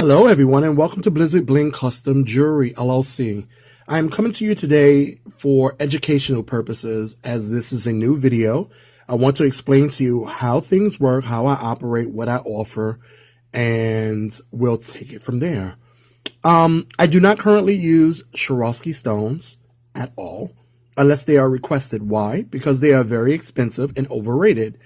Hello everyone and welcome to BlizzardBling Custom Jewelry LLC. I am coming to you today for educational purposes as this is a new video. I want to explain to you how things work, how I operate, what I offer, and we'll take it from there. I do not currently use Swarovski stones at all unless they are requested. Why? Because they are very expensive and overrated.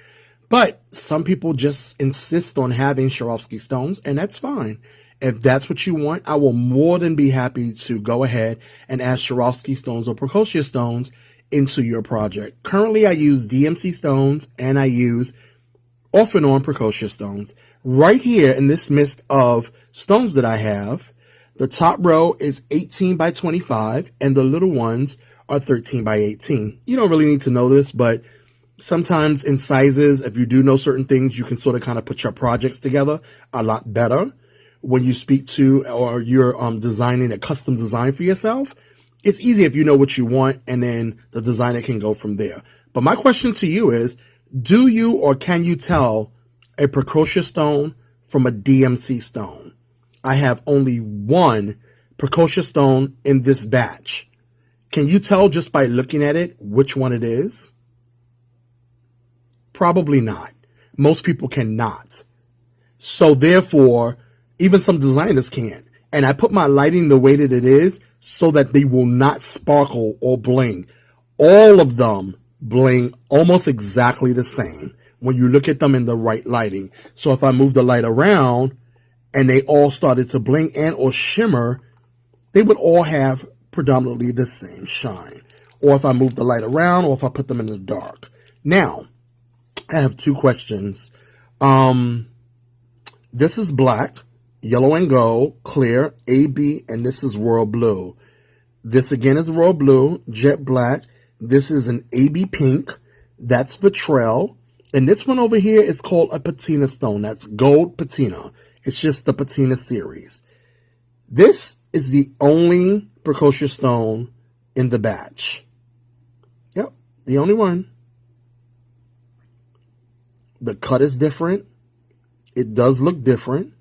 But some people just insist on having Swarovski stones, and that's fine. If that's what you want, I will more than be happy to go ahead and add Swarovski stones or precocious stones into your project. Currently, I use DMC stones, and I use off and on precocious stones. Right here in this list of stones that I have, the top row is 18 by 25, and the little ones are 13 by 18. You don't really need to know this, but sometimes in sizes, if you do know certain things, you can sort of kind of put your projects together a lot better. When you speak to or you're designing a custom design for yourself, it's easy if you know what you want, and then the designer can go from there. But my question to you is, do you or can you tell a precocious stone from a DMC stone? I have only one precocious stone in this batch. Can you tell just by looking at it which one it is? Probably not. Most people cannot. So therefore, even some designers can't. And I put my lighting the way that it is so that they will not sparkle or bling. All of them bling almost exactly the same when you look at them in the right lighting. So if I move the light around and they all started to bling and or shimmer, they would all have predominantly the same shine. Or if I move the light around, or if I put them in the dark. Now, I have two questions. This is black, yellow and gold, clear, AB, and this is royal blue. This again is royal blue, jet black. This is an AB pink. That's vitrel. And this one over here is called a patina stone. That's gold patina. It's just the patina series. This is the only precocious stone in the batch. Yep, the only one. The cut is different. It does look different.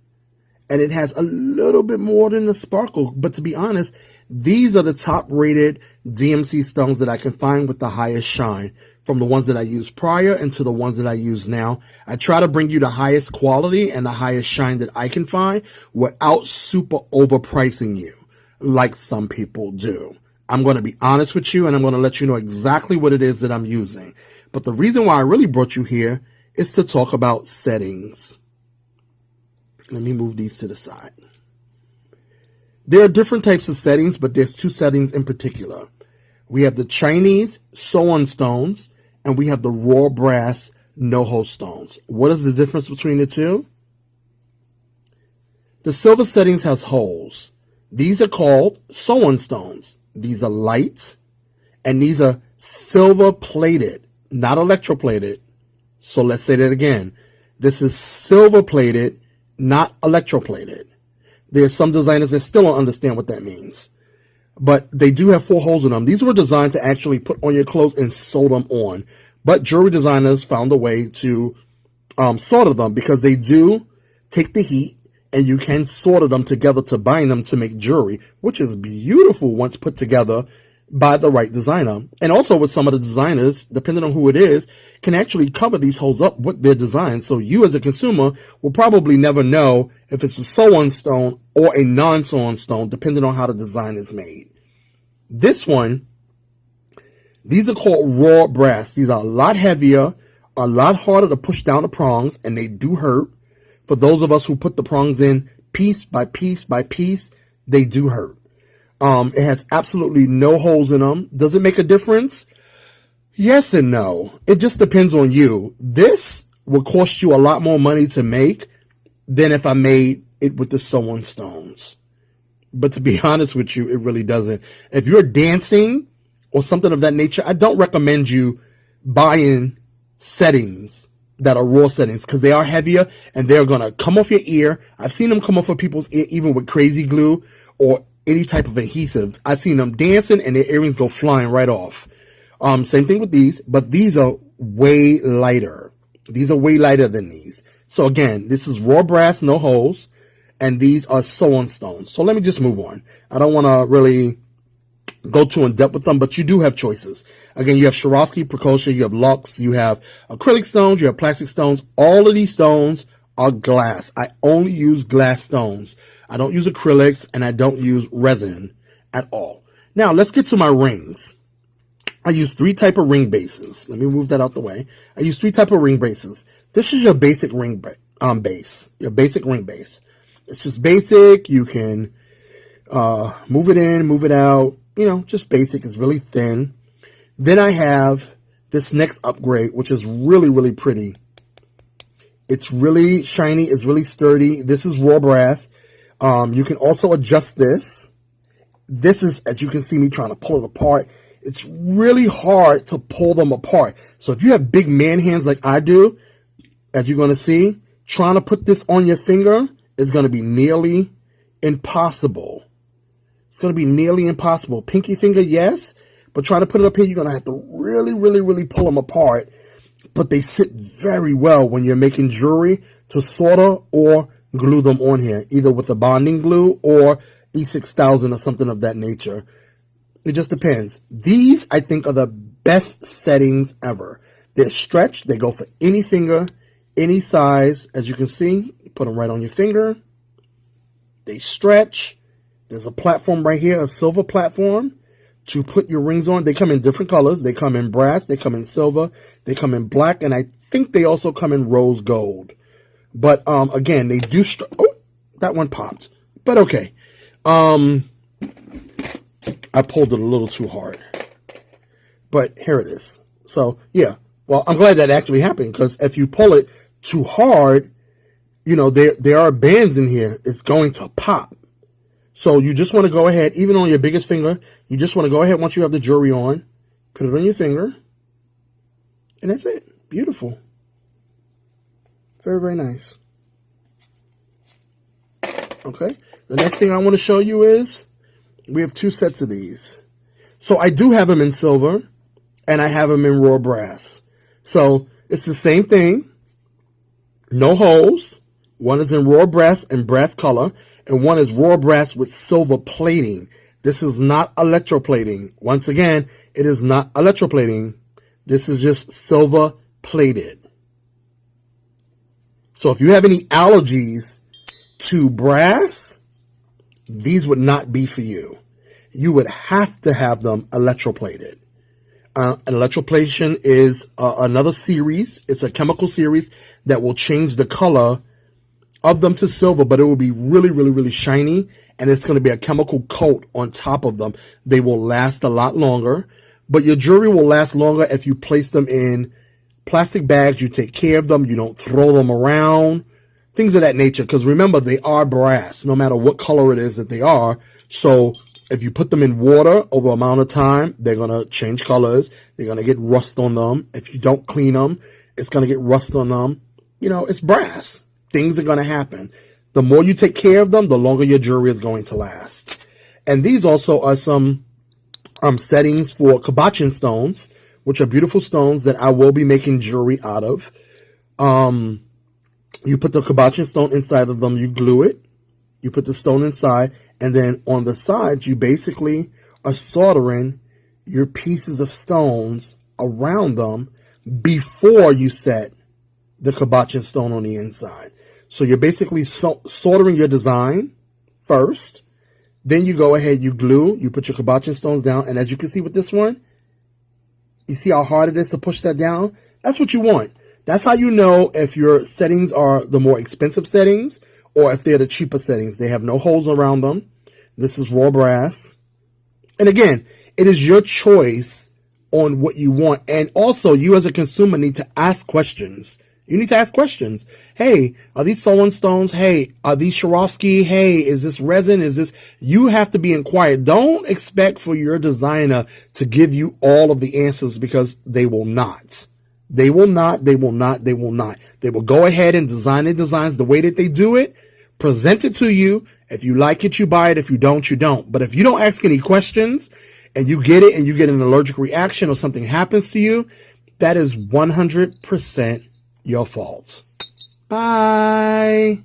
And it has a little bit more than the sparkle. But to be honest, these are the top rated DMC stones that I can find with the highest shine. From the ones that I used prior and to the ones that I use now. I try to bring you the highest quality and the highest shine that I can find without super overpricing you like some people do. I'm going to be honest with you, and I'm going to let you know exactly what it is that I'm using. But the reason why I really brought you here is to talk about settings. Let me move these to the side. There are different types of settings, but there's two settings in particular. We have the Chinese sew-on stones, and we have the raw brass no-hole stones. What is the difference between the two? The silver settings has holes. These are called sew-on stones. These are light, and these are silver-plated, not electroplated. So let's say that again. This is silver-plated, not electroplated. There's some designers that still don't understand what that means. But they do have 4 holes in them. These were designed to actually put on your clothes and sew them on. But jewelry designers found a way to solder them because they do take the heat and you can solder them together to bind them to make jewelry, which is beautiful once put together by the right designer. And also with some of the designers, depending on who it is, can actually cover these holes up with their design. So you as a consumer will probably never know if it's a sew-on stone or a non-sew-on stone, depending on how the design is made. This one, these are called raw brass. These are a lot heavier, a lot harder to push down the prongs, and they do hurt. For those of us who put the prongs in piece by piece by piece, they do hurt. It has absolutely no holes in them. Does it make a difference? Yes and no. It just depends on you. This will cost you a lot more money to make than if I made it with the sew-on stones. But to be honest with you, it really doesn't. If you're dancing or something of that nature, I don't recommend you buying settings that are raw settings because they are heavier and they're going to come off your ear. I've seen them come off of people's ear even with crazy glue or any type of adhesives. I've seen them dancing and their earrings go flying right off. Same thing with these, but these are way lighter. These are way lighter than these. So again, this is raw brass, no holes. and these are sew-on stones. So let me just move on. I don't want to really go too in depth with them, but you do have choices. Again, you have Swarovski, precocious, you have Lux, you have acrylic stones, you have plastic stones. All of these stones are glass. I only use glass stones. I don't use acrylics, and I don't use resin at all. Now, let's get to my rings. I use 3 type of ring bases. Let me move that out the way. I use 3 type of ring bases. This is your basic ring base. Your basic ring base. It's just basic. You can move it in, move it out. You know, just basic. It's really thin. Then I have this next upgrade, which is really, really pretty. It's really shiny. It's really sturdy. This is raw brass. You can also adjust this. This is, as you can see me trying to pull it apart, it's really hard to pull them apart. So if you have big man hands like I do, as you're going to see, trying to put this on your finger is going to be nearly impossible. It's going to be nearly impossible. Pinky finger, yes, but trying to put it up here, you're going to have to really, really, really pull them apart. But they sit very well when you're making jewelry to solder or glue them on here, either with a bonding glue or E6000 or something of that nature. It just depends. These, I think, are the best settings ever. They're stretched. They go for any finger, any size. As you can see, you put them right on your finger. They stretch. There's a platform right here, a silver platform to put your rings on. They come in different colors. They come in brass. They come in silver. They come in black. And I think they also come in rose gold. But, again, they do... Oh, that one popped. But, okay. I pulled it a little too hard, but here it is. So yeah, well, I'm glad that actually happened, because if you pull it too hard, you know, there are bands in here. It's going to pop. So you just want to go ahead, even on your biggest finger, you just want to go ahead once you have the jewelry on, put it on your finger, and that's it. Beautiful. Very, very nice. Okay. The next thing I want to show you is we have 2 sets of these. So I do have them in silver, and I have them in raw brass. So it's the same thing. No holes. One is in raw brass and brass color, and one is raw brass with silver plating. This is not electroplating. Once again, it is not electroplating. This is just silver plated. So if you have any allergies to brass, these would not be for you. You would have to have them electroplated. An electroplation is another series. It's a chemical series that will change the color of them to silver, but it will be really, really, really shiny, and it's going to be a chemical coat on top of them. They will last a lot longer, but your jewelry will last longer if you place them in plastic bags. You take care of them. You don't throw them around. Things of that nature, because remember, they are brass, no matter what color it is that they are. So if you put them in water over an amount of time, they're going to change colors. They're going to get rust on them. If you don't clean them, it's going to get rust on them. You know, it's brass. Things are going to happen. The more you take care of them, the longer your jewelry is going to last. And these also are some settings for Cabochon stones, which are beautiful stones that I will be making jewelry out of. You put the Cabochon stone inside of them, you glue it, you put the stone inside, and then on the sides, you basically are soldering your pieces of stones around them before you set the Cabochon stone on the inside. So you're basically soldering your design first, then you go ahead, you glue, you put your Cabochon stones down, and as you can see with this one, you see how hard it is to push that down? That's what you want. That's how you know if your settings are the more expensive settings or if they're the cheaper settings. They have no holes around them. This is raw brass. And again, it is your choice on what you want. And also, you as a consumer need to ask questions. You need to ask questions. Hey, are these sew-on stones? Hey, are these Swarovski? Hey, is this resin? Is this... You have to be inquired. Don't expect for your designer to give you all of the answers, because they will not. They will not, they will not, they will not. They will go ahead and design their designs the way that they do it, present it to you. If you like it, you buy it. If you don't, you don't. But if you don't ask any questions and you get it and you get an allergic reaction or something happens to you, that is 100% your fault. Bye.